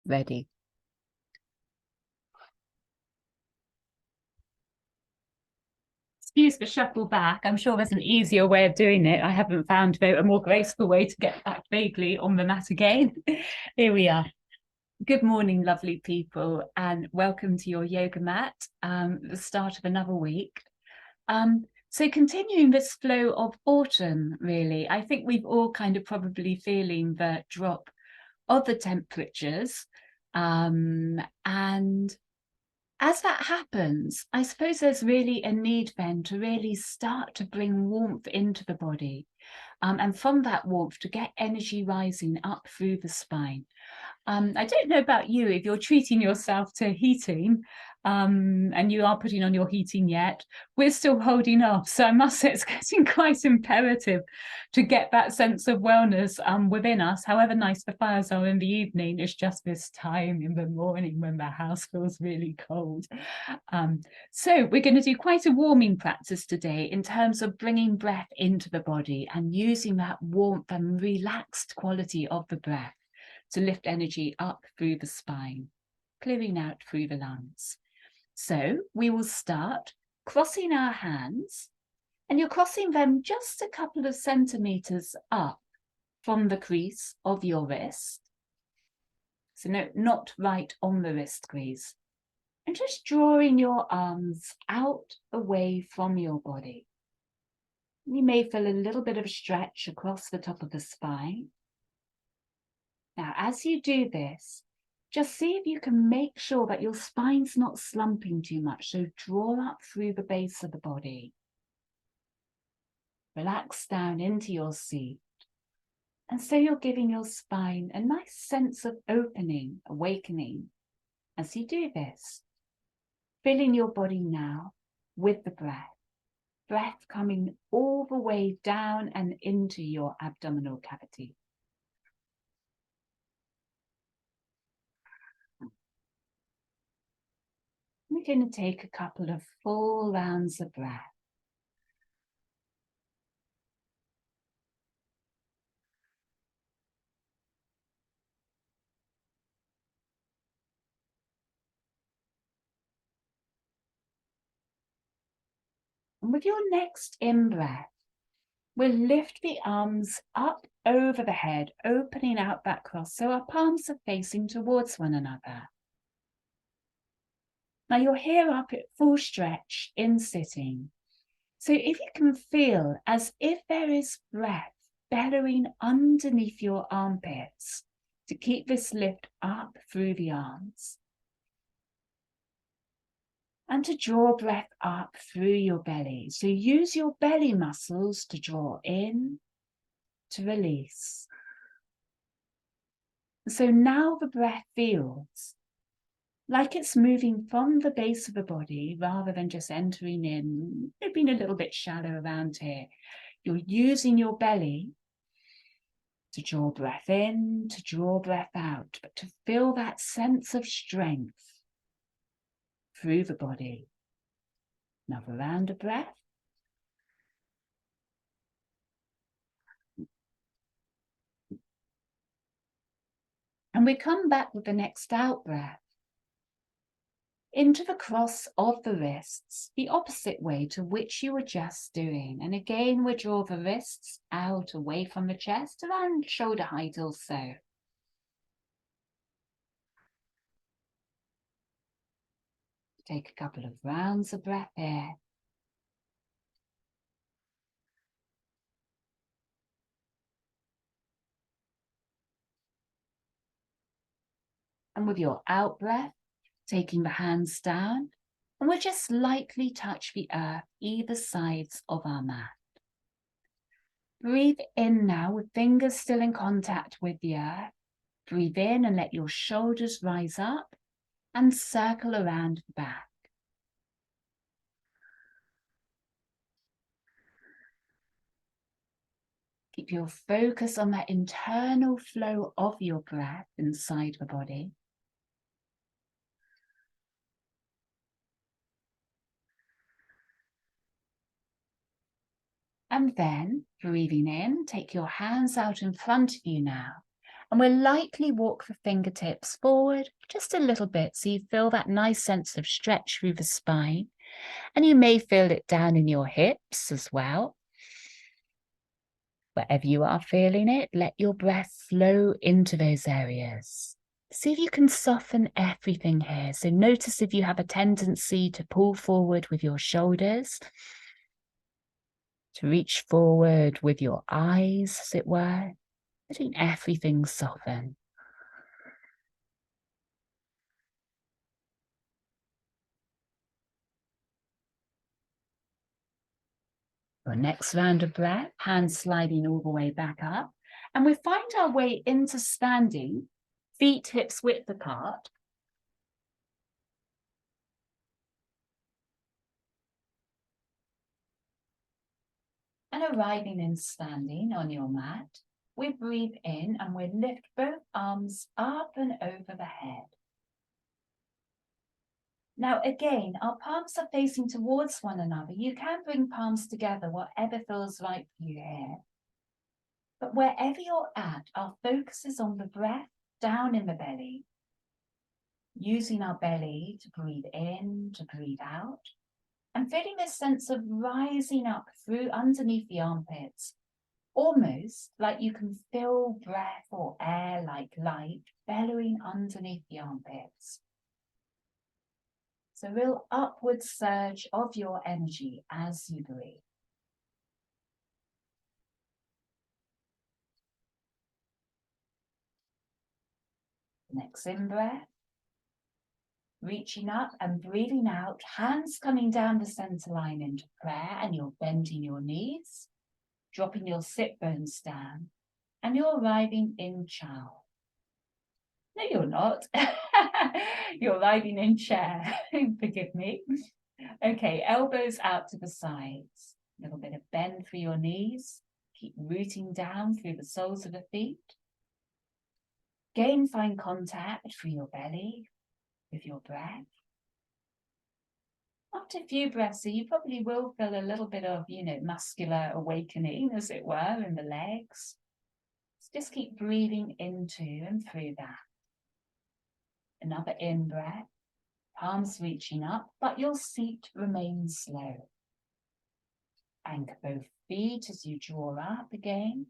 ready. Excuse the shuffle back. I'm sure there's an easier way of doing it. I haven't found a more graceful way to get back vaguely on the mat again. Here we are. Good morning, lovely people, and welcome to your yoga mat, the start of another week. So continuing this flow of autumn, really, I think we've all kind of probably feeling the drop of the temperatures. And as that happens, I suppose there's really a need then to really start to bring warmth into the body. And from that warmth to get energy rising up through the spine. I don't know about you, if you're treating yourself to heating and you are putting on your heating yet, we're still holding off. So I must say it's getting quite imperative to get that sense of wellness within us. However nice the fires are in the evening, it's just this time in the morning when the house feels really cold. So we're going to do quite a warming practice today in terms of bringing breath into the body and using that warmth and relaxed quality of the breath to lift energy up through the spine, clearing out through the lungs. So we will start crossing our hands, and you're crossing them just a couple of centimeters up from the crease of your wrist. So no, not right on the wrist crease. And just drawing your arms out away from your body. You may feel a little bit of a stretch across the top of the spine. Now, as you do this, just see if you can make sure that your spine's not slumping too much. So draw up through the base of the body. Relax down into your seat. And so you're giving your spine a nice sense of opening, awakening as you do this. Filling your body now with the breath. Breath coming all the way down and into your abdominal cavity. We're going to take a couple of full rounds of breath. And with your next in-breath, we'll lift the arms up over the head, opening out that cross so our palms are facing towards one another. Now you're here up at full stretch in sitting. So if you can feel as if there is breath bellowing underneath your armpits to keep this lift up through the arms. And to draw breath up through your belly. So use your belly muscles to draw in, to release. So now the breath feels like it's moving from the base of the body rather than just entering in, being a little bit shallow around here. You're using your belly to draw breath in, to draw breath out, but to feel that sense of strength through the body. Another round of breath. And we come back with the next out breath into the cross of the wrists, the opposite way to which you were just doing. And again, we draw the wrists out away from the chest, around shoulder height or so. Take a couple of rounds of breath here. And with your out breath, taking the hands down, and we'll just lightly touch the earth either sides of our mat. Breathe in now with fingers still in contact with the earth. Breathe in and let your shoulders rise up and circle around the back. Keep your focus on that internal flow of your breath inside the body. And then, breathing in, take your hands out in front of you now And we'll lightly walk the fingertips forward just a little bit so you feel that nice sense of stretch through the spine. And you may feel it down in your hips as well. Wherever you are feeling it, let your breath flow into those areas. See if you can soften everything here. So notice if you have a tendency to pull forward with your shoulders, to reach forward with your eyes, as it were, letting everything soften. Your next round of breath, hands sliding all the way back up. And we find our way into standing, feet hips width apart. And arriving in standing on your mat, we breathe in and we lift both arms up and over the head. Now again, our palms are facing towards one another. You can bring palms together, whatever feels right for you here. But wherever you're at, our focus is on the breath down in the belly, using our belly to breathe in, to breathe out, and feeling this sense of rising up through underneath the armpits, almost like you can feel breath or air like light bellowing underneath the armpits. So real upward surge of your energy as you breathe. Next in breath, reaching up and breathing out, hands coming down the center line into prayer, and you're bending your knees, dropping your sit bones down, and you're arriving in chow. No, you're not. You're arriving in chair. Forgive me. Okay, elbows out to the sides. A little bit of bend through your knees. Keep rooting down through the soles of the feet. Again, find contact through your belly with your breath. After a few breaths, so you probably will feel a little bit of, muscular awakening, as it were, in the legs. So just keep breathing into and through that. Another in breath, palms reaching up, but your seat remains slow. Anchor both feet as you draw up again.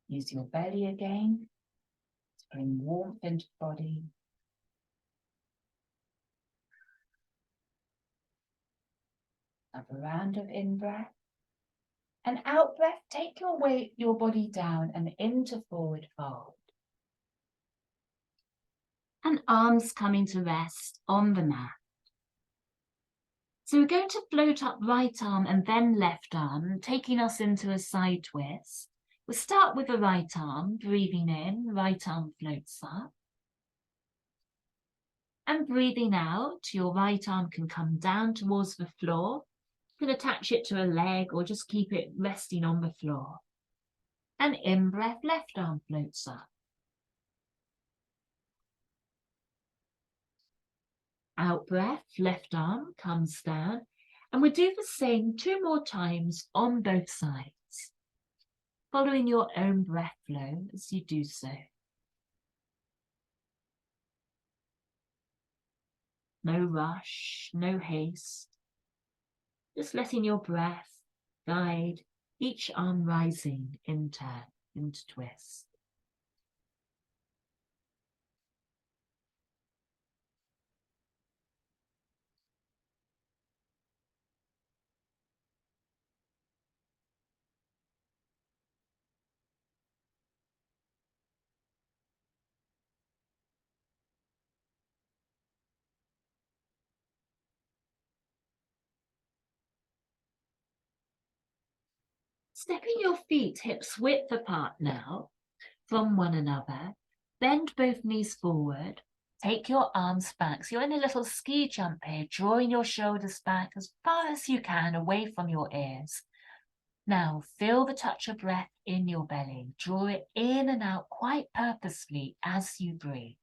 Use your belly again to bring warmth into the body. Another round of in-breath. And out-breath, take your weight, your body down and into forward fold. And arms coming to rest on the mat. So we're going to float up right arm and then left arm, taking us into a side twist. We'll start with the right arm, breathing in, right arm floats up. And breathing out, your right arm can come down towards the floor. You can attach it to a leg or just keep it resting on the floor. And in breath, left arm floats up. Out breath, left arm comes down. And we do the same 2 more times on both sides, following your own breath flow as you do so. No rush, no haste. Just letting your breath guide each arm rising in turn, into twist. Stepping your feet hips width apart now from one another. Bend both knees forward. Take your arms back. So you're in a little ski jump here, drawing your shoulders back as far as you can away from your ears. Now feel the touch of breath in your belly. Draw it in and out quite purposefully as you breathe.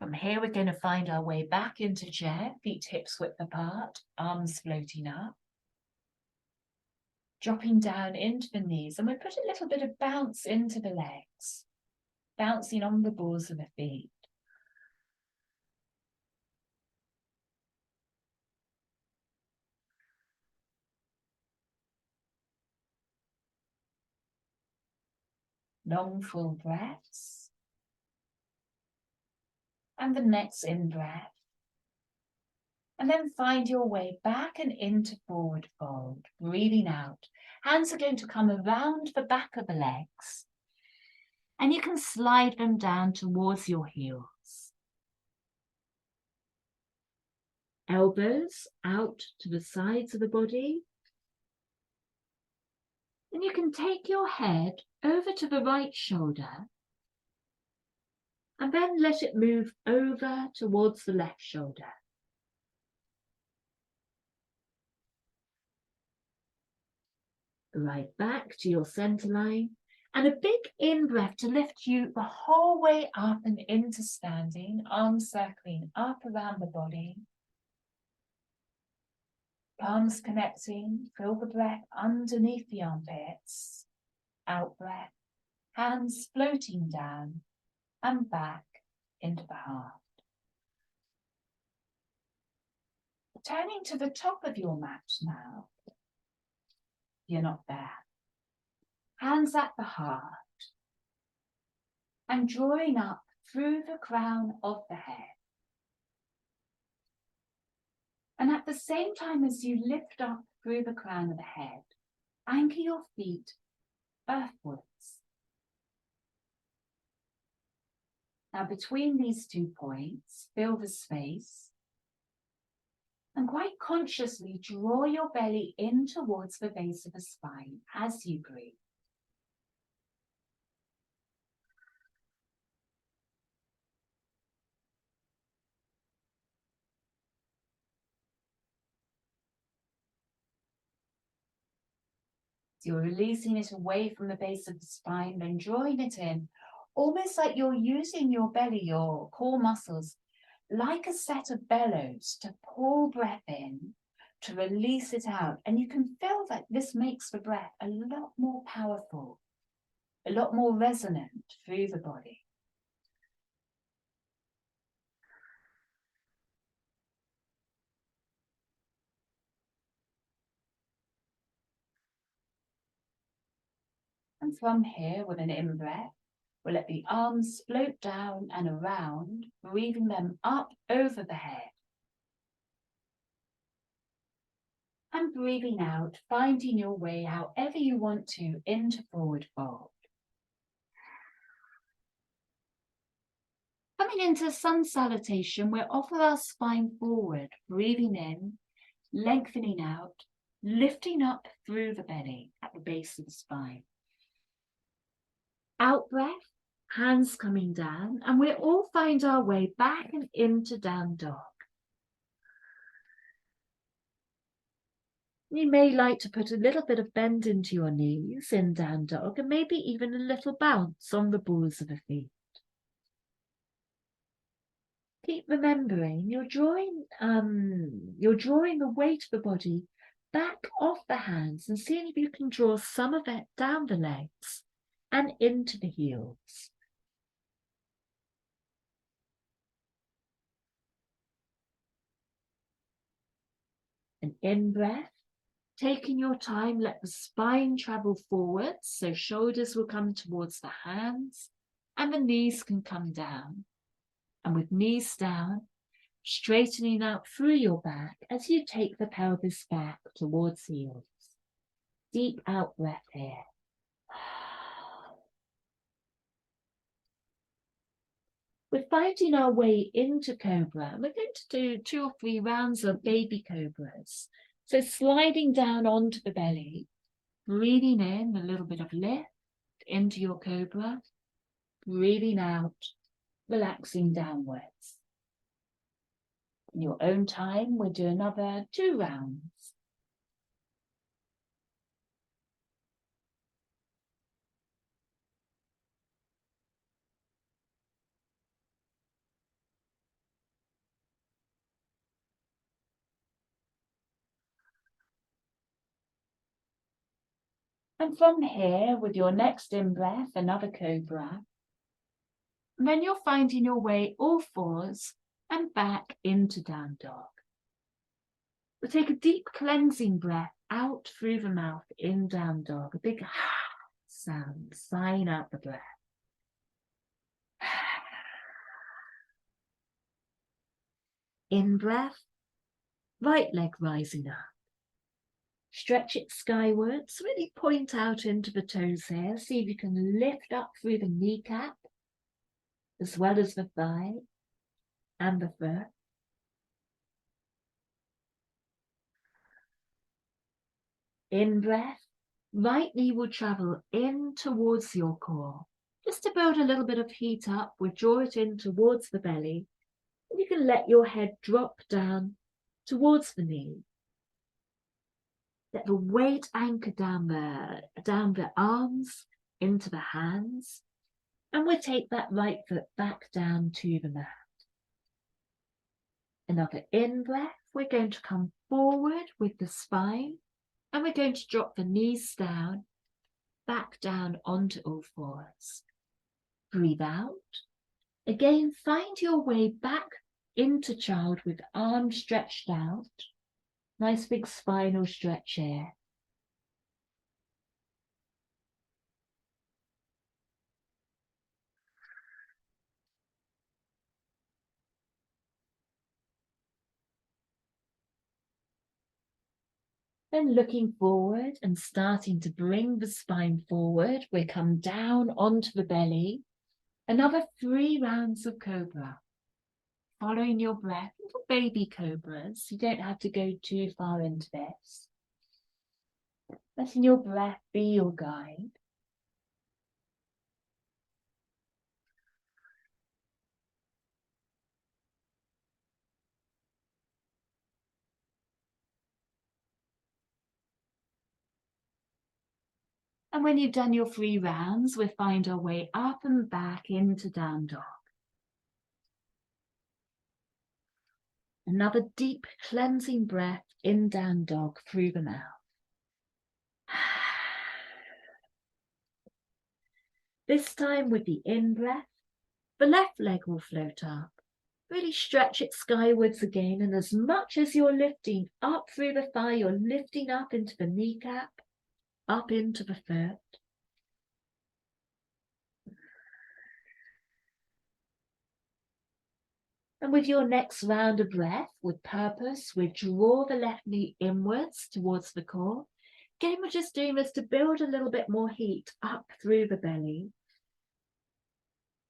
From here, we're going to find our way back into chair, feet hips width apart, arms floating up. Dropping down into the knees, and we put a little bit of bounce into the legs, bouncing on the balls of the feet. Long, full breaths. And the next in-breath. And then find your way back and into forward fold, breathing out. Hands are going to come around the back of the legs. And you can slide them down towards your heels. Elbows out to the sides of the body. And you can take your head over to the right shoulder and then let it move over towards the left shoulder. Right back to your center line, and a big in-breath to lift you the whole way up and into standing, arms circling up around the body. Palms connecting, feel the breath underneath the armpits. Out breath, hands floating down and back into the heart. Turning to the top of your mat now. You're not there. Hands at the heart and drawing up through the crown of the head. And at the same time as you lift up through the crown of the head, anchor your feet earthwards. Now between these 2 points, fill the space and quite consciously draw your belly in towards the base of the spine as you breathe. So you're releasing it away from the base of the spine, then drawing it in, almost like you're using your belly, your core muscles, like a set of bellows to pull breath in, to release it out. And you can feel that this makes the breath a lot more powerful, a lot more resonant through the body. And from here, with an in-breath, we'll let the arms float down and around, breathing them up over the head. And breathing out, finding your way however you want to into forward fold. Coming into sun salutation, we'll offer our spine forward, breathing in, lengthening out, lifting up through the belly at the base of the spine. Out breath, hands coming down, and we'll all find our way back and into down dog. You may like to put a little bit of bend into your knees in down dog, and maybe even a little bounce on the balls of the feet. Keep remembering you're drawing the weight of the body back off the hands and seeing if you can draw some of it down the legs and into the heels. An in-breath, taking your time, let the spine travel forwards, so shoulders will come towards the hands and the knees can come down. And with knees down, straightening out through your back as you take the pelvis back towards heels. Deep out breath here. We're finding our way into cobra. We're going to do 2 or 3 rounds of baby cobras. So sliding down onto the belly, breathing in a little bit of lift into your cobra, breathing out, relaxing downwards. In your own time, we'll do another 2 rounds. And from here, with your next in-breath, another cobra. And then you're finding your way all fours and back into down dog. We'll take a deep cleansing breath out through the mouth in down dog. A big sound, sign out the breath. In breath, right leg rising up. Stretch it skywards, really point out into the toes here. See if you can lift up through the kneecap, as well as the thigh and the foot. In breath, right knee will travel in towards your core. Just to build a little bit of heat up, we'll draw it in towards the belly. And you can let your head drop down towards the knee. Let the weight anchor down the arms, into the hands. And we'll take that right foot back down to the mat. Another in breath, we're going to come forward with the spine. And we're going to drop the knees down, back down onto all fours. Breathe out. Again, find your way back into child with arms stretched out. Nice big spinal stretch here. Then looking forward and starting to bring the spine forward, we come down onto the belly. Another 3 rounds of cobra. Following your breath, little baby cobras. You don't have to go too far into this. Letting your breath be your guide. And when you've done your 3 rounds, we'll find our way up and back into down dog. Another deep cleansing breath in down dog through the mouth. This time with the in breath, the left leg will float up. Really stretch it skywards again, and as much as you're lifting up through the thigh, you're lifting up into the kneecap, up into the foot. And with your next round of breath, with purpose, we draw the left knee inwards towards the core. Again, we're just doing this to build a little bit more heat up through the belly.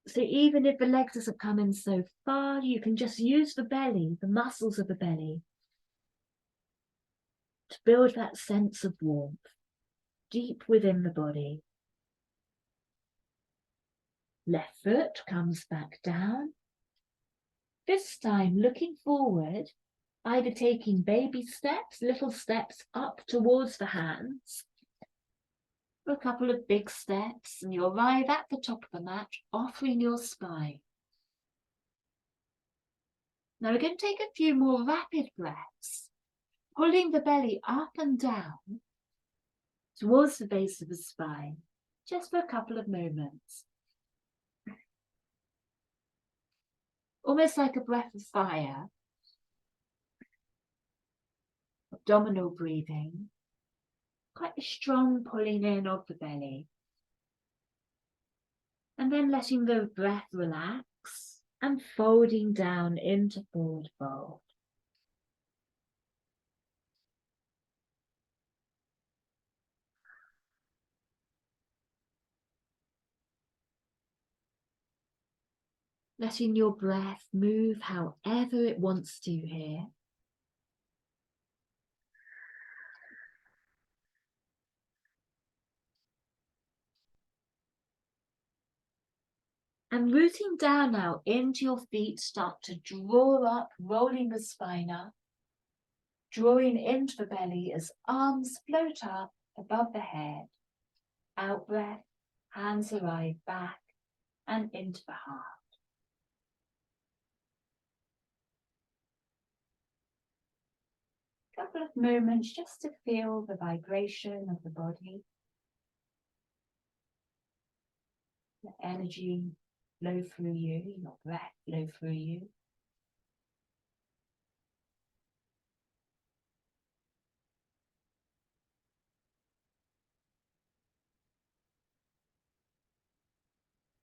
So even if the leg doesn't come in so far, you can just use the belly, the muscles of the belly, to build that sense of warmth deep within the body. Left foot comes back down. This time looking forward, either taking baby steps, little steps up towards the hands, or a couple of big steps, and you arrive at the top of the mat, offering your spine. Now we're going to take a few more rapid breaths, pulling the belly up and down towards the base of the spine, just for a couple of moments. Almost like a breath of fire. Abdominal breathing. Quite a strong pulling in of the belly. And then letting the breath relax and folding down into forward fold. Letting your breath move however it wants to here. And rooting down now into your feet, start to draw up, rolling the spine up, drawing into the belly as arms float up above the head. Out breath, hands arrive back and into the heart. Couple of moments just to feel the vibration of the body. Let energy flow through you, your breath flow through you.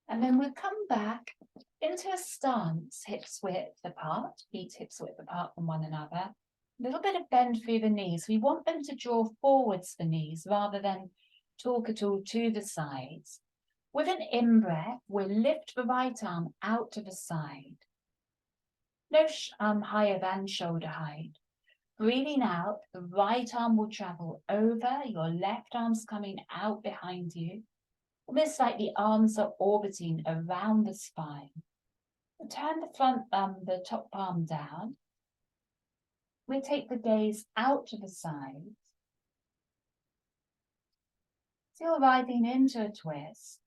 And then we'll come back into a stance, hips width apart, feet hips width apart from one another. A little bit of bend through the knees. We want them to draw forwards the knees rather than talk at all to the sides. With an in-breath, we'll lift the right arm out to the side. No higher than shoulder height. Breathing out, the right arm will travel over, your left arm's coming out behind you. Almost like the arms are orbiting around the spine. Turn the top palm down. We take the gaze out to the side. So you're arriving into a twist.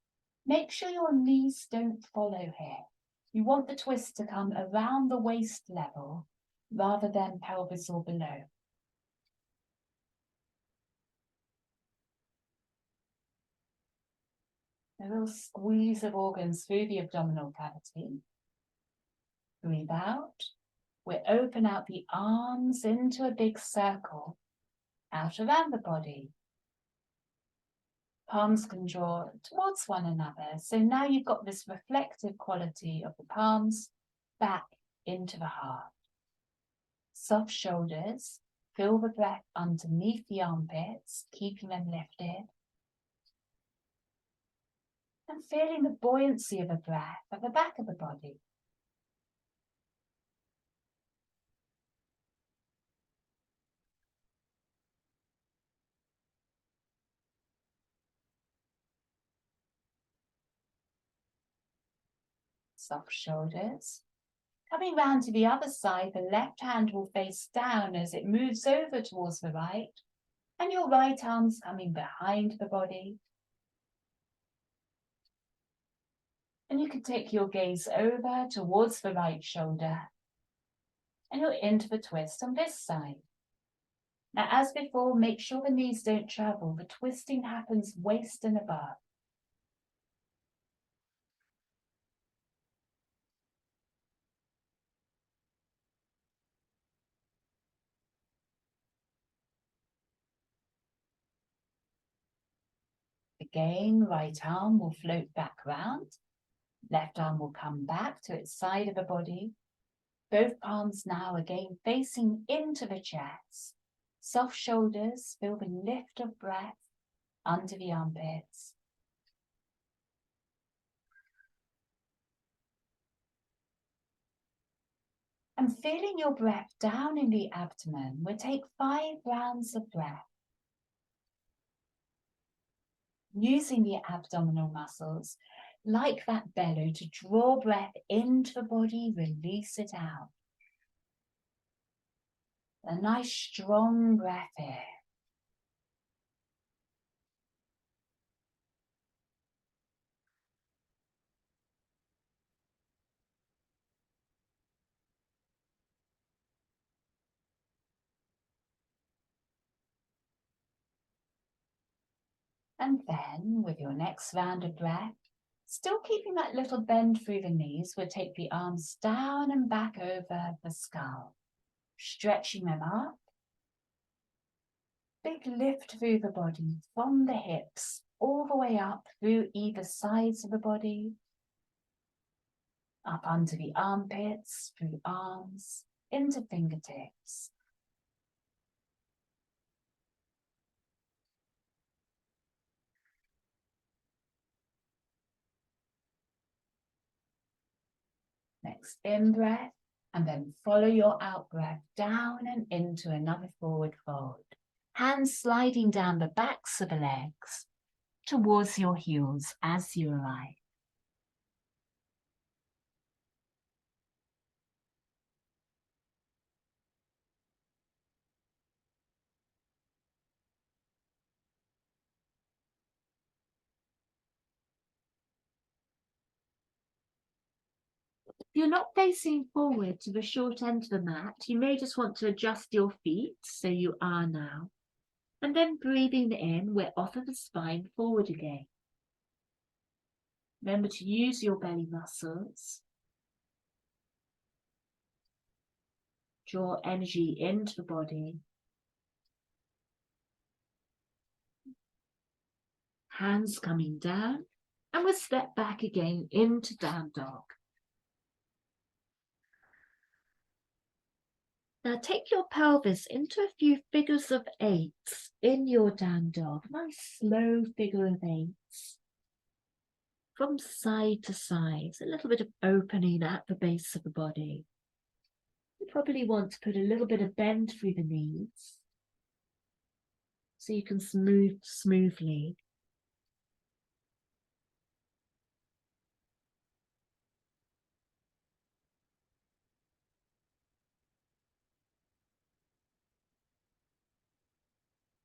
Make sure your knees don't follow here. You want the twist to come around the waist level rather than pelvis or below. A little squeeze of organs through the abdominal cavity. Breathe out. We open out the arms into a big circle, out around the body. Palms can draw towards one another. So now you've got this reflective quality of the palms back into the heart. Soft shoulders. Feel the breath underneath the armpits, keeping them lifted. And feeling the buoyancy of the breath at the back of the body. Soft shoulders. Coming round to the other side, the left hand will face down as it moves over towards the right, and your right arm's coming behind the body. And you can take your gaze over towards the right shoulder, and you're into the twist on this side. Now, as before, make sure the knees don't travel. The twisting happens waist and above. Again, right arm will float back round. Left arm will come back to its side of the body. Both palms now again facing into the chest. Soft shoulders, feel the lift of breath under the armpits. And feeling your breath down in the abdomen, we'll take 5 rounds of breath. Using the abdominal muscles, like that bellow, to draw breath into the body, release it out. A nice strong breath here. And then, with your next round of breath, still keeping that little bend through the knees, we'll take the arms down and back over the skull, stretching them up. Big lift through the body, from the hips, all the way up through either sides of the body, up under the armpits, through arms, into fingertips. Next in breath, and then follow your out breath down and into another forward fold. Hands sliding down the backs of the legs towards your heels as you arrive. If you're not facing forward to the short end of the mat, you may just want to adjust your feet so you are now. And then breathing in, we're off of the spine forward again. Remember to use your belly muscles. Draw energy into the body. Hands coming down, and we'll step back again into down dog. Now take your pelvis into a few figures of eights in your down dog. Nice slow figure of eights. From side to side, a little bit of opening at the base of the body. You probably want to put a little bit of bend through the knees so you can move smoothly.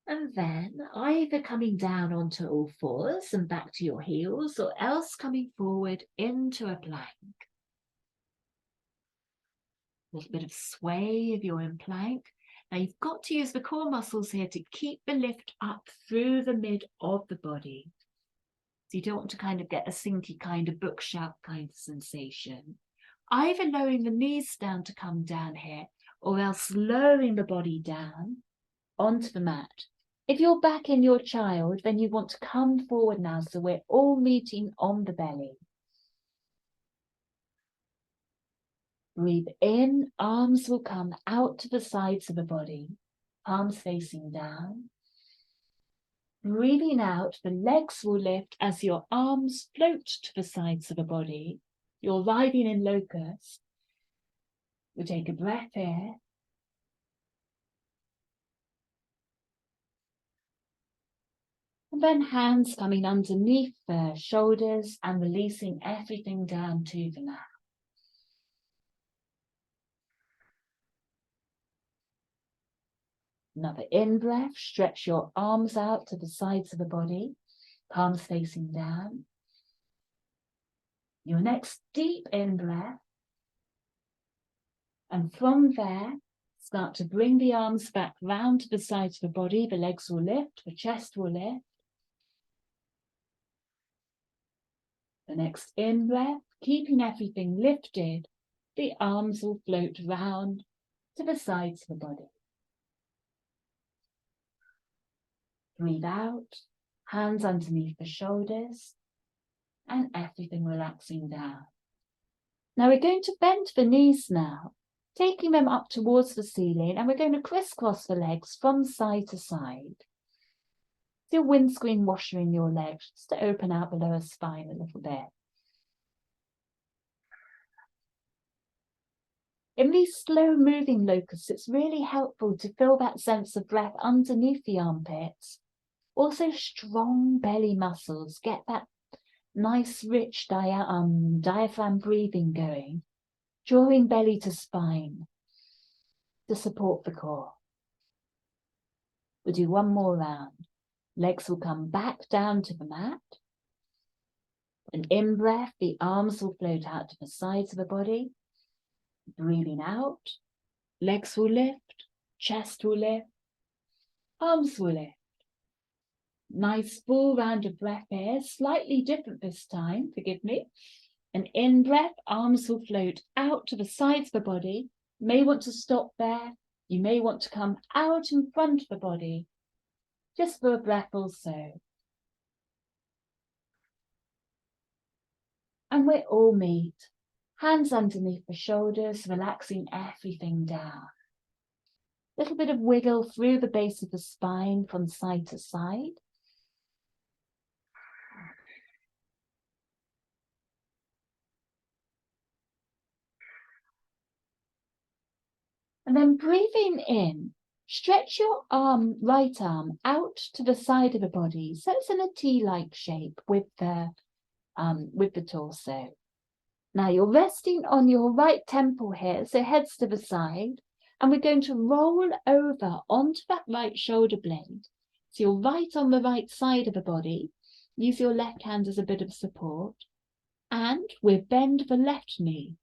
And then either coming down onto all fours and back to your heels, or else coming forward into a plank. A little bit of sway if you're in plank. Now you've got to use the core muscles here to keep the lift up through the mid of the body. So you don't want to kind of get a sinky kind of bookshelf kind of sensation. Either lowering the knees down to come down here, or else lowering the body down onto the mat. If you're back in your child, then you want to come forward now, so we're all meeting on the belly. Breathe in, arms will come out to the sides of the body, palms facing down. Breathing out, the legs will lift as your arms float to the sides of the body. You're riding in locust. We'll take a breath here. And then hands coming underneath the shoulders and releasing everything down to the mat. Another in-breath, stretch your arms out to the sides of the body, palms facing down. Your next deep in-breath. And from there, start to bring the arms back round to the sides of the body. The legs will lift, the chest will lift. The next in-breath, keeping everything lifted, the arms will float round to the sides of the body. Breathe out, hands underneath the shoulders, and everything relaxing down. Now we're going to bend the knees now, taking them up towards the ceiling, and we're going to crisscross the legs from side to side. Your windscreen washer in your legs, just to open out the lower spine a little bit. In these slow moving locusts, it's really helpful to feel that sense of breath underneath the armpits. Also strong belly muscles, get that nice rich diaphragm breathing going, drawing belly to spine to support the core. We'll do one more round. Legs will come back down to the mat. An in-breath, the arms will float out to the sides of the body. Breathing out, legs will lift, chest will lift, arms will lift. Nice full round of breath here, slightly different this time, forgive me. An in-breath, arms will float out to the sides of the body. You may want to stop there. You may want to come out in front of the body, just for a breath or so. And we're all meet. Hands underneath the shoulders, relaxing everything down. Little bit of wiggle through the base of the spine from side to side. And then breathing in, stretch your right arm out to the side of the body, so it's in a T-like shape with the torso. Now you're resting on your right temple here, so head's to the side, and we're going to roll over onto that right shoulder blade. So you're right on the right side of the body. Use your left hand as a bit of support, and we'll bend the left knee,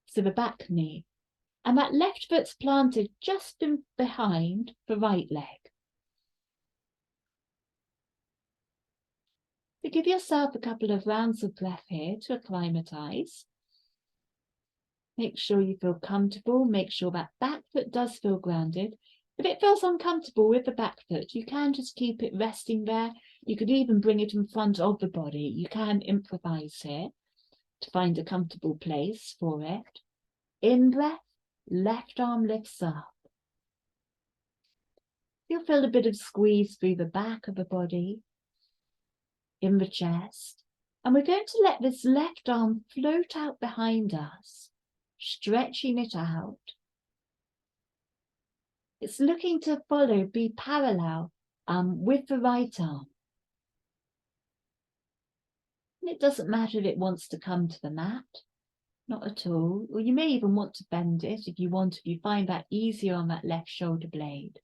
so the back knee. And that left foot's planted just behind the right leg. So give yourself a couple of rounds of breath here to acclimatize. Make sure you feel comfortable. Make sure that back foot does feel grounded. If it feels uncomfortable with the back foot, you can just keep it resting there. You could even bring it in front of the body. You can improvise here to find a comfortable place for it. In breath, left arm lifts up. You'll feel a bit of squeeze through the back of the body, in the chest. And we're going to let this left arm float out behind us, stretching it out. It's looking to follow, be parallel with the right arm. And it doesn't matter if it wants to come to the mat, not at all. Or you may even want to bend it if you want, if you find that easier on that left shoulder blade.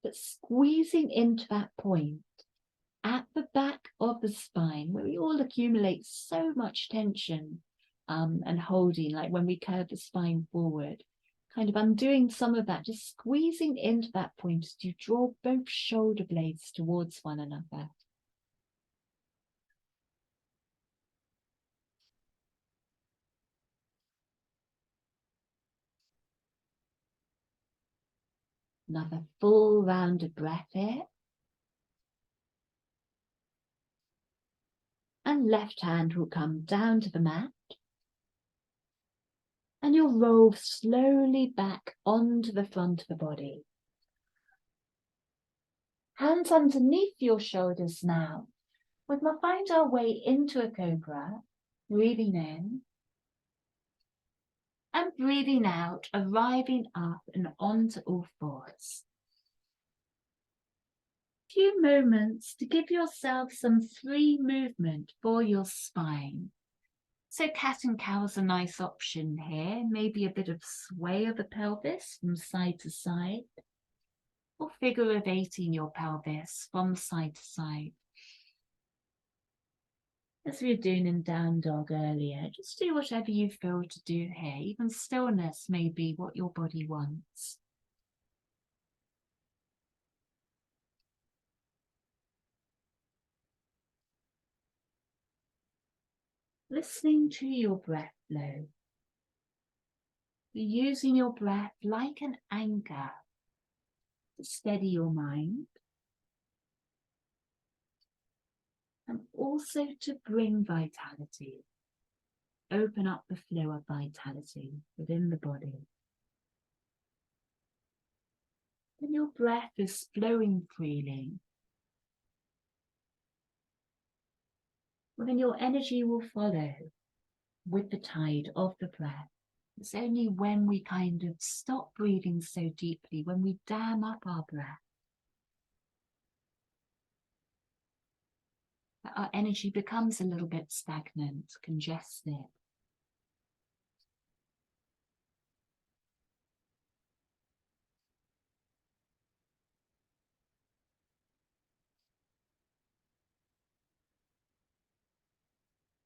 But squeezing into that point at the back of the spine, where we all accumulate so much tension and holding, like when we curve the spine forward, kind of undoing some of that, just squeezing into that point as you draw both shoulder blades towards one another. Another full round of breath here. And left hand will come down to the mat. And you'll roll slowly back onto the front of the body. Hands underneath your shoulders now. We will find our way into a cobra, breathing in. And breathing out, arriving up and onto all fours. Few moments to give yourself some free movement for your spine. So cat and cow is a nice option here. Maybe a bit of sway of the pelvis from side to side. Or figure of 8 in your pelvis from side to side. As we were doing in down dog earlier, just do whatever you feel to do here. Even stillness may be what your body wants. Listening to your breath flow. Using your breath like an anchor to steady your mind. And also to bring vitality. Open up the flow of vitality within the body. When your breath is flowing freely, well, then your energy will follow with the tide of the breath. It's only when we kind of stop breathing so deeply, when we dam up our breath, that our energy becomes a little bit stagnant, congested.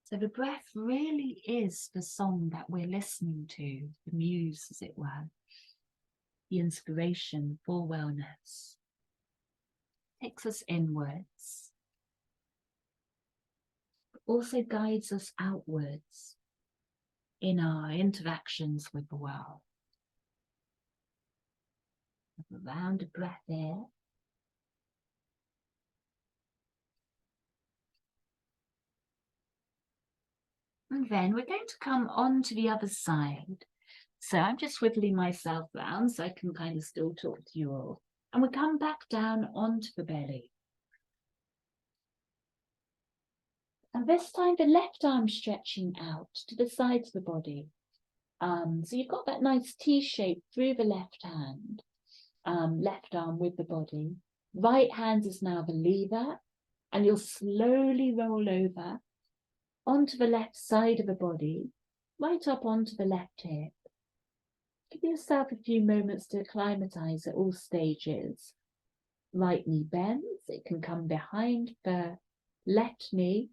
So the breath really is the song that we're listening to, the muse, as it were, the inspiration for wellness. Takes us inwards, but also guides us outwards in our interactions with the world. A round of breath here. And then we're going to come on to the other side. So I'm just swiveling myself round so I can kind of still talk to you all. And we come back down onto the belly. And this time the left arm stretching out to the sides of the body. So you've got that nice T shape through the left hand, left arm with the body. Right hand is now the lever, and you'll slowly roll over onto the left side of the body, right up onto the left hip. Give yourself a few moments to acclimatize at all stages. Right knee bends, it can come behind the left knee,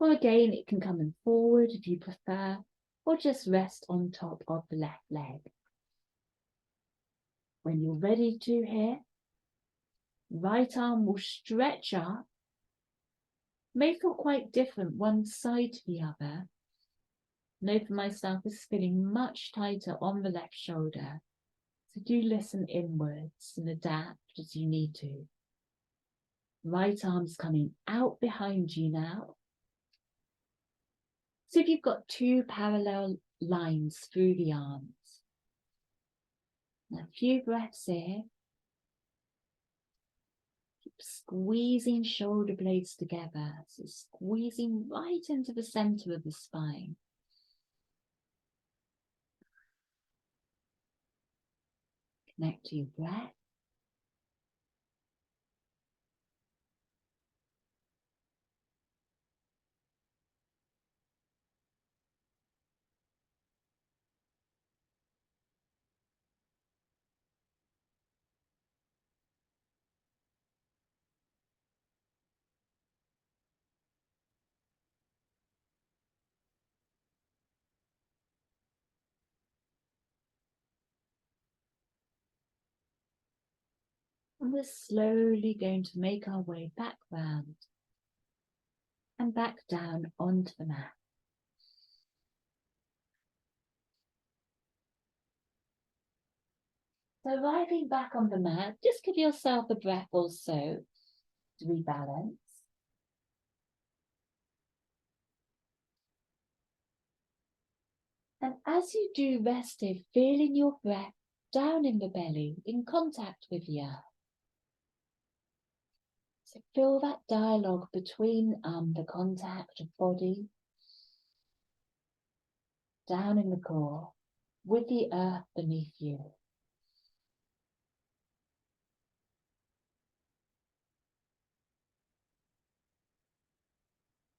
or again it can come in forward if you prefer, or just rest on top of the left leg. When you're ready to here, Right arm will stretch up. May feel quite different one side to the other. Know for myself is feeling much tighter on the left shoulder. So do listen inwards and adapt as you need to. Right arm's coming out behind you now. So if you've got two parallel lines through the arms. Now, a few breaths here. Keep squeezing shoulder blades together. So squeezing right into the center of the spine. Connect to your breath. And we're slowly going to make our way back round and back down onto the mat. So arriving back on the mat, just give yourself a breath or so to rebalance. And as you do restive, feeling your breath down in the belly in contact with the earth. So feel that dialogue between the contact of body down in the core with the earth beneath you.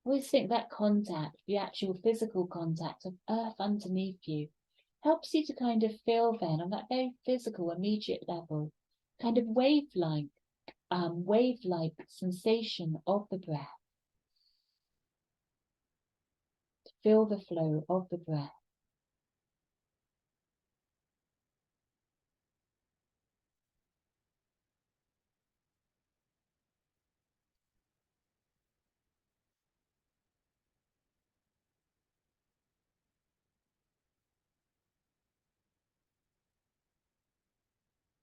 Always think that contact, the actual physical contact of earth underneath you, helps you to kind of feel then on that very physical, immediate level, kind of wave-like sensation of the breath. To feel the flow of the breath.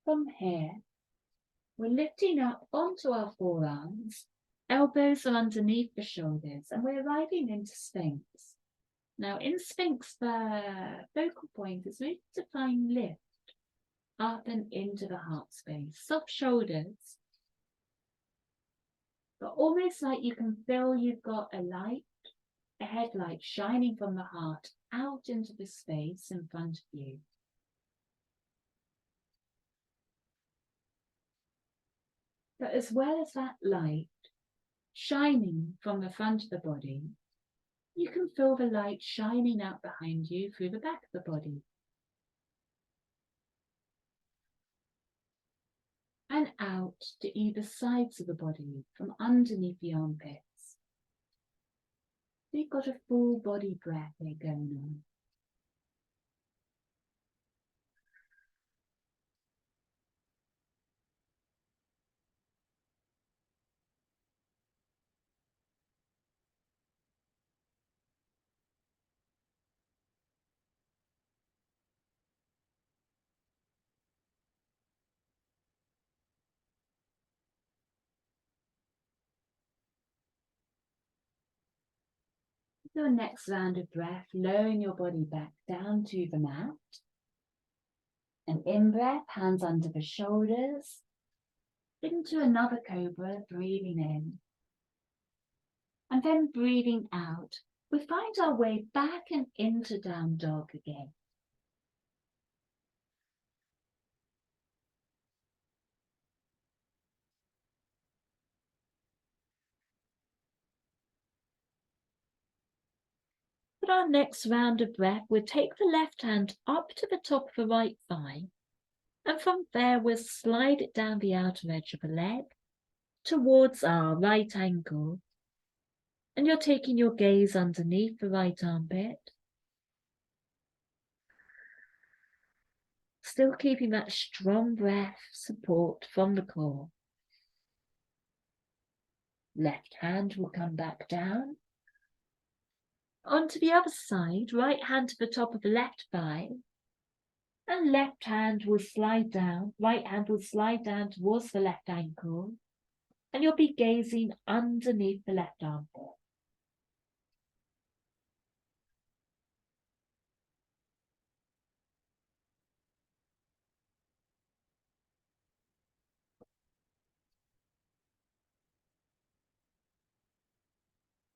From here, we're lifting up onto our forearms, elbows are underneath the shoulders, and we're arriving into Sphinx. Now, in Sphinx, the focal point is really to find lift up and into the heart space. Soft shoulders, but almost like you can feel you've got a headlight shining from the heart out into the space in front of you. But as well as that light shining from the front of the body, you can feel the light shining out behind you through the back of the body. And out to either sides of the body from underneath the armpits. So you've got a full body breath here going on. Your next round of breath, lowering your body back down to the mat. An in-breath, hands under the shoulders. Into another cobra, breathing in. And then breathing out. We find our way back and into down dog again. For our next round of breath, we'll take the left hand up to the top of the right thigh. And from there, we'll slide it down the outer edge of the leg towards our right ankle. And you're taking your gaze underneath the right armpit. Still keeping that strong breath support from the core. Left hand will come back down. Onto the other side, right hand to the top of the left thigh. And left hand will slide down, right hand will slide down towards the left ankle. And you'll be gazing underneath the left armpit.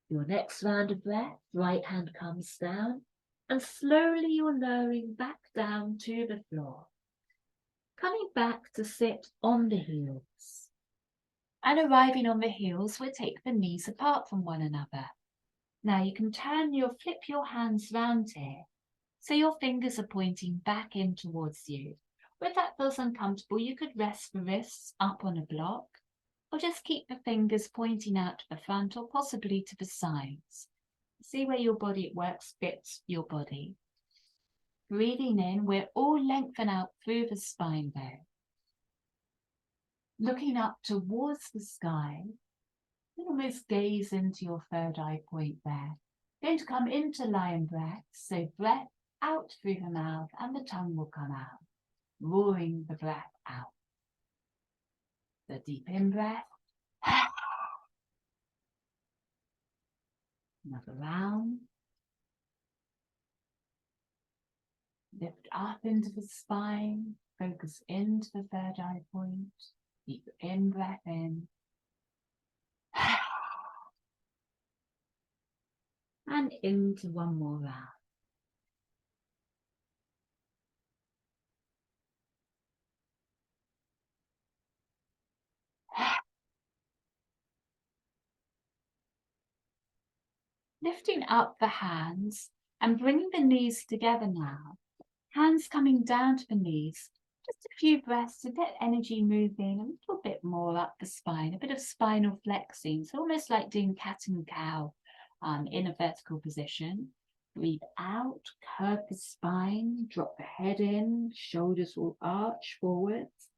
Your next round of breath, right hand comes down, and slowly you're lowering back down to the floor. Coming back to sit on the heels. And arriving on the heels, we'll take the knees apart from one another. Now you can flip your hands round here, so your fingers are pointing back in towards you. If that feels uncomfortable, you could rest the wrists up on a block, or just keep the fingers pointing out to the front or possibly to the sides. See where your body works fits your body. Breathing in, we're all lengthen out through the spine there. Looking up towards the sky, almost gaze into your third eye point there. Going to come into lion breath, so breath out through the mouth and the tongue will come out, roaring the breath out. The deep in breath. Another round. Lift up into the spine, focus into the third eye point. Deep in breath in. And into one more round. Lifting up the hands and bringing the knees together now. Hands coming down to the knees. Just a few breaths to get energy moving a little bit more up the spine, a bit of spinal flexing. So almost like doing cat and cow in a vertical position. Breathe out, curve the spine, drop the head in, shoulders will arch forwards.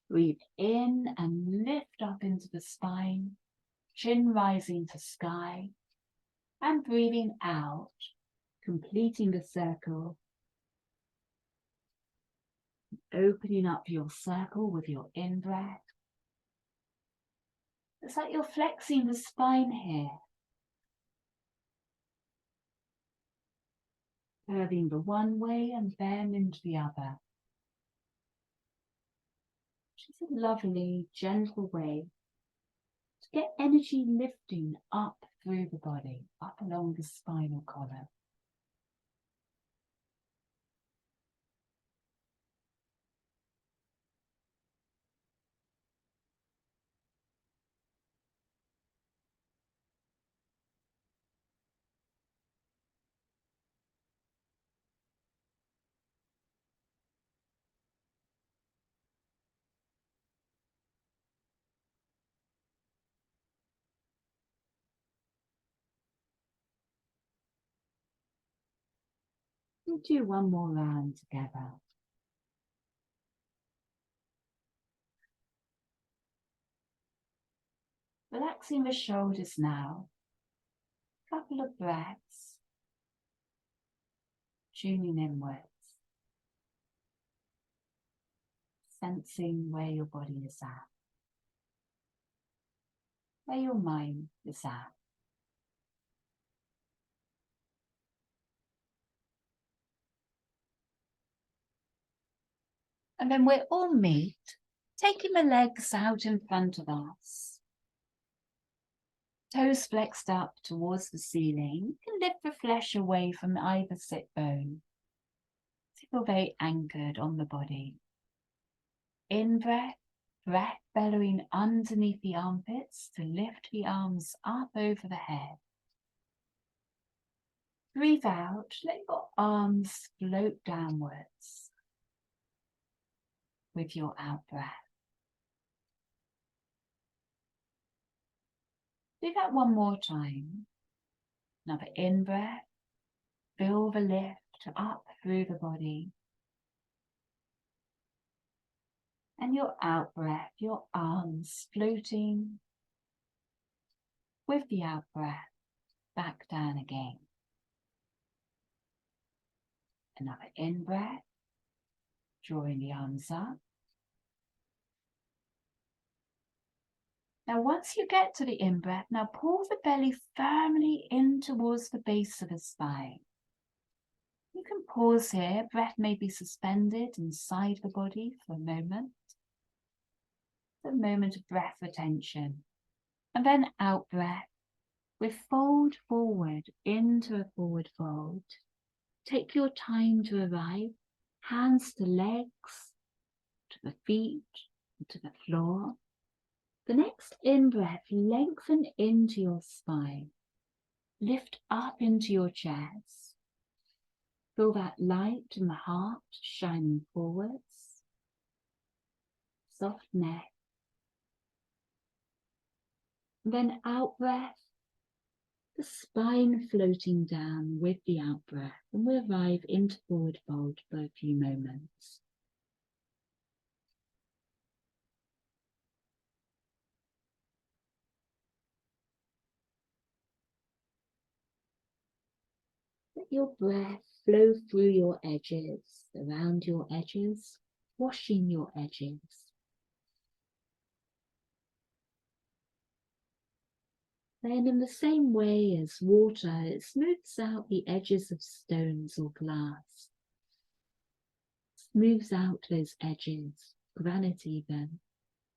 Breathe in and lift up into the spine, chin rising to sky. And breathing out, completing the circle. Opening up your circle with your in-breath. It's like you're flexing the spine here. Curving the one way and then into the other. Which is a lovely, gentle way to get energy lifting up through the body, up along the spinal column. We'll do one more round together. Relaxing the shoulders now. Couple of breaths. Tuning inwards. Sensing where your body is at. Where your mind is at. And then we'll all meet, taking the legs out in front of us. Toes flexed up towards the ceiling. You can lift the flesh away from either sit bone. Feel very anchored on the body. In breath, breath bellowing underneath the armpits to lift the arms up over the head. Breathe out, let your arms float downwards with your out breath. Do that one more time. Another in breath. Feel the lift up through the body. And your out breath, your arms floating with the out breath, back down again. Another in breath, drawing the arms up. Now, once you get to the in breath, now pull the belly firmly in towards the base of the spine. You can pause here. Breath may be suspended inside the body for a moment. A moment of breath retention. And then out breath. We fold forward into a forward fold. Take your time to arrive. Hands to legs, to the feet, to the floor. The next in-breath, lengthen into your spine. Lift up into your chest. Feel that light in the heart shining forwards. Soft neck. And then out-breath, the spine floating down with the out-breath. And we'll arrive into forward fold for a few moments. Let your breath flow through your edges, around your edges, washing your edges. Then in the same way as water, it smooths out the edges of stones or glass. Smooths out those edges, granite even.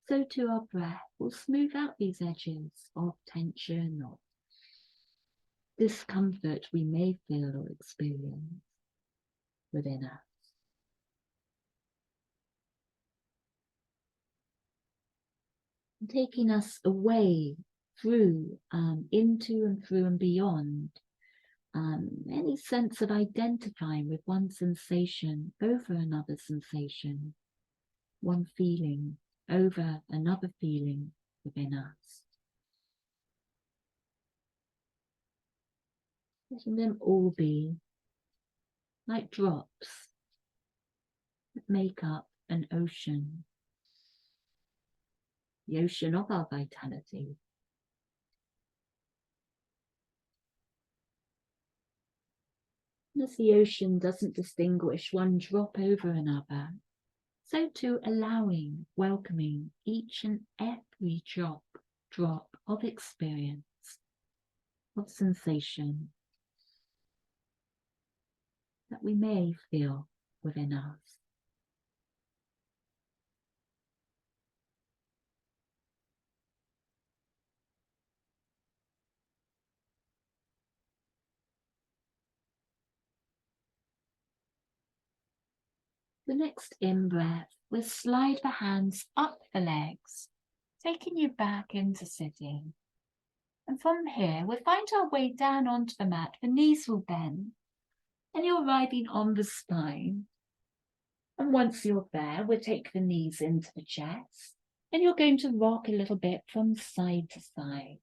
So too our breath will smooth out these edges of tension or discomfort we may feel or experience within us. And taking us away through, into and through and beyond any sense of identifying with one sensation over another sensation, one feeling over another feeling within us. Letting them all be like drops that make up an ocean, the ocean of our vitality. As the ocean doesn't distinguish one drop over another, so too allowing, welcoming each and every drop of experience, of sensation that we may feel within us. The next in-breath, we'll slide the hands up the legs, taking you back into sitting. And from here, we'll find our way down onto the mat. The knees will bend, and you're riding on the spine. And once you're there, we'll take the knees into the chest, and you're going to rock a little bit from side to side,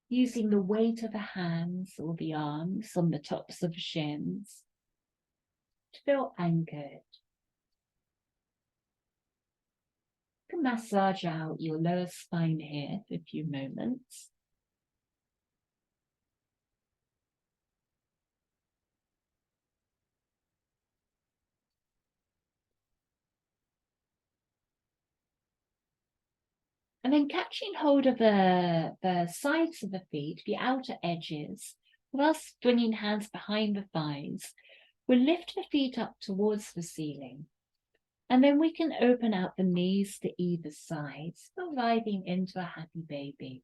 using the weight of the hands or the arms on the tops of the shins to feel anchored. You can massage out your lower spine here for a few moments. And then catching hold of the sides of the feet, the outer edges, whilst bringing hands behind the thighs, we'll lift the feet up towards the ceiling. And then we can open out the knees to either side, arriving into a happy baby.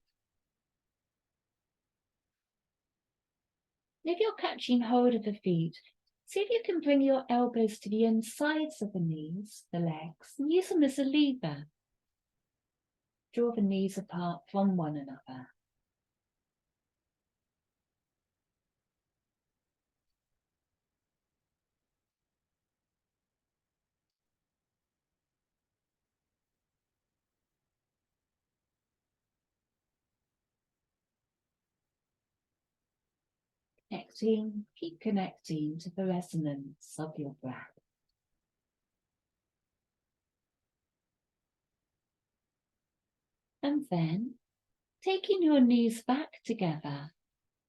If you're catching hold of the feet, see if you can bring your elbows to the insides of the knees, the legs, and use them as a lever. Draw the knees apart from one another. Keep connecting to the resonance of your breath. And then Taking your knees back together,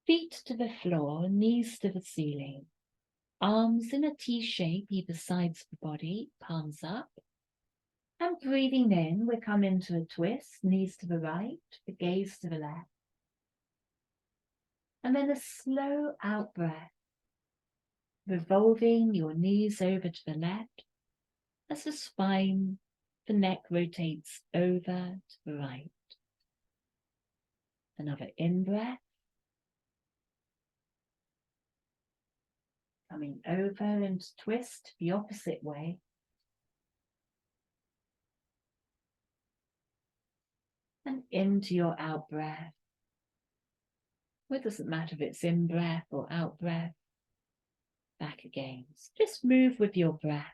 feet to the floor, knees to the ceiling. Arms in a T shape either sides of the body, palms up. And breathing in, we come into a twist, knees to the right, the gaze to the left. And then a slow out breath, revolving your knees over to the left as the spine, the neck rotates over to the right. Another in-breath. Coming over into twist the opposite way. And into your out breath. Well, it doesn't matter if it's in breath or out breath. Back again. Just move with your breath.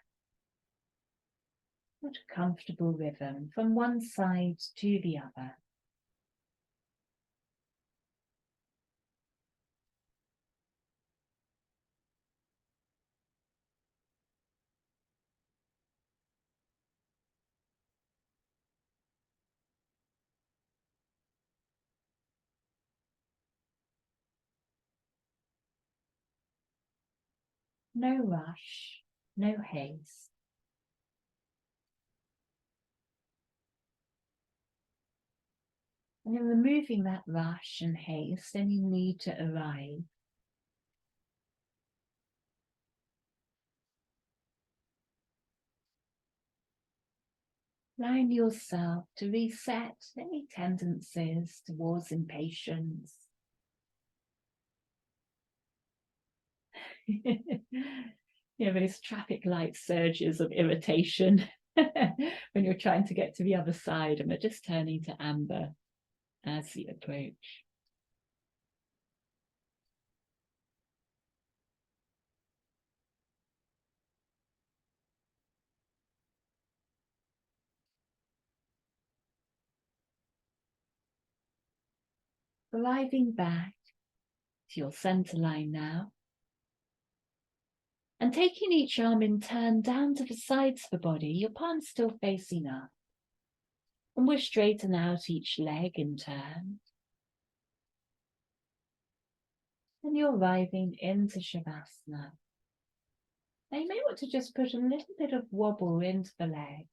What a comfortable rhythm from one side to the other. No rush, no haste. And in removing that rush and haste, any need to arrive, allowing yourself to reset any tendencies towards impatience. Those traffic light surges of irritation when you're trying to get to the other side and they're just turning to amber as you approach. Arriving back to your center line now. And taking each arm in turn down to the sides of the body, your palms still facing up. And we'll straighten out each leg in turn. And you're arriving into Shavasana. Now you may want to just put a little bit of wobble into the legs.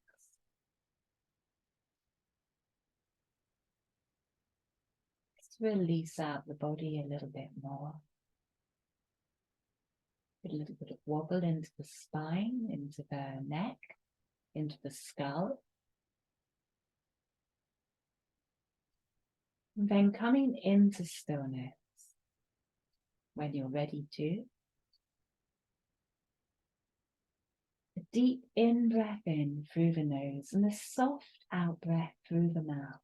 Just release out the body a little bit more. Put a little bit of wobble into the spine, into the neck, into the skull. And then coming into stillness. When you're ready to. A deep in-breath in through the nose and a soft out-breath through the mouth.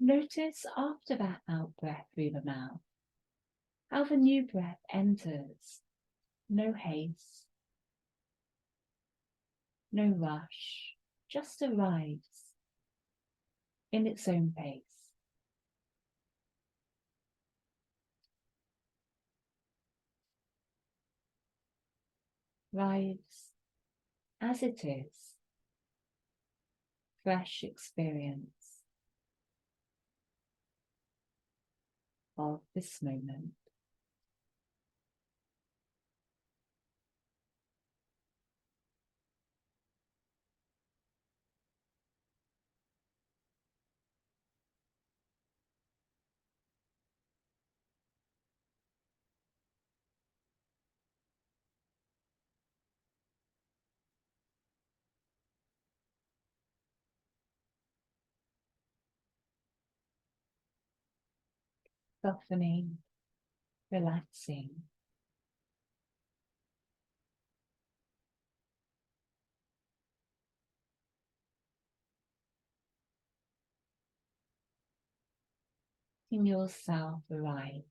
Notice after that out-breath through the mouth, how the new breath enters. No haste, no rush, just arrives in its own pace. Arrives as it is, fresh experience of this moment. Softening, relaxing. In yourself arrive.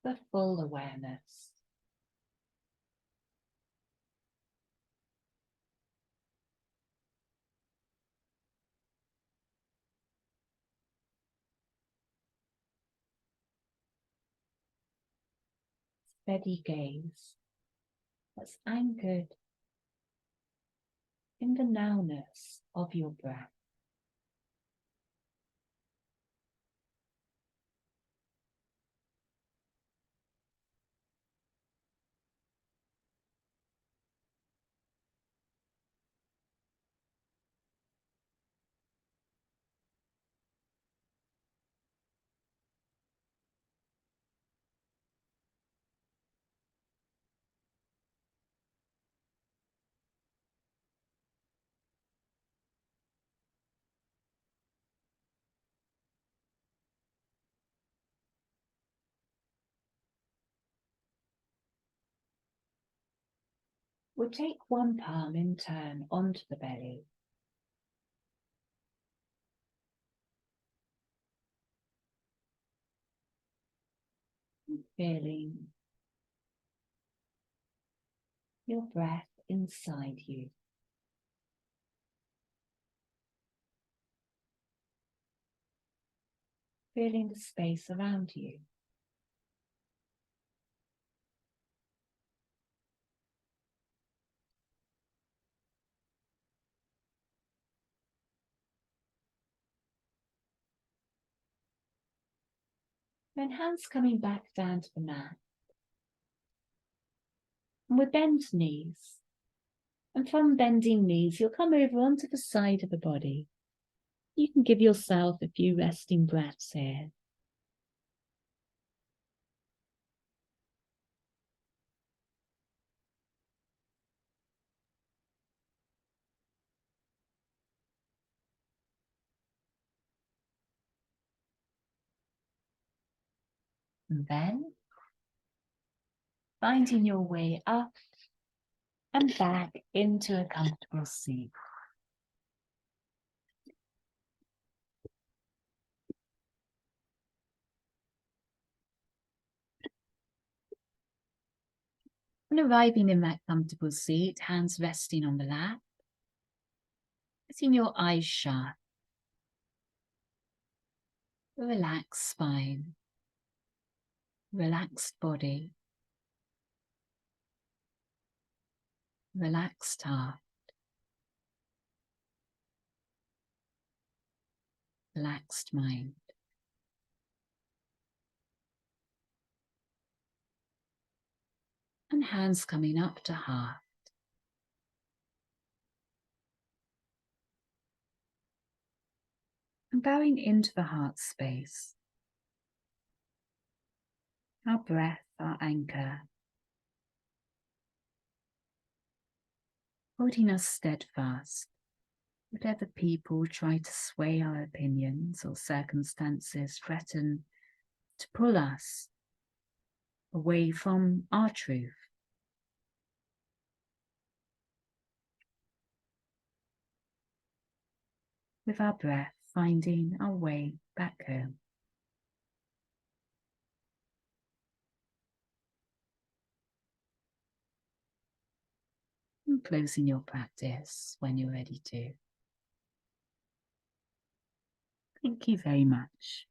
The full awareness. steady gaze that's anchored in the nowness of your breath. We'll take one palm in turn onto the belly. Feeling your breath inside you. Feeling the space around you. Then hands coming back down to the mat. And with bent knees. And from bending knees, you'll come over onto the side of the body. You can give yourself a few resting breaths here. And then finding your way up and back into a comfortable seat. And arriving in that comfortable seat, hands resting on the lap, letting your eyes shut, a relaxed spine, relaxed body, relaxed heart, relaxed mind. And hands coming up to heart. And bowing into the heart space. Our breath, our anchor. Holding us steadfast. Whatever people try to sway our opinions or circumstances threaten to pull us away from our truth. With our breath, finding our way back home. And closing your practice when you're ready to. Thank you very much.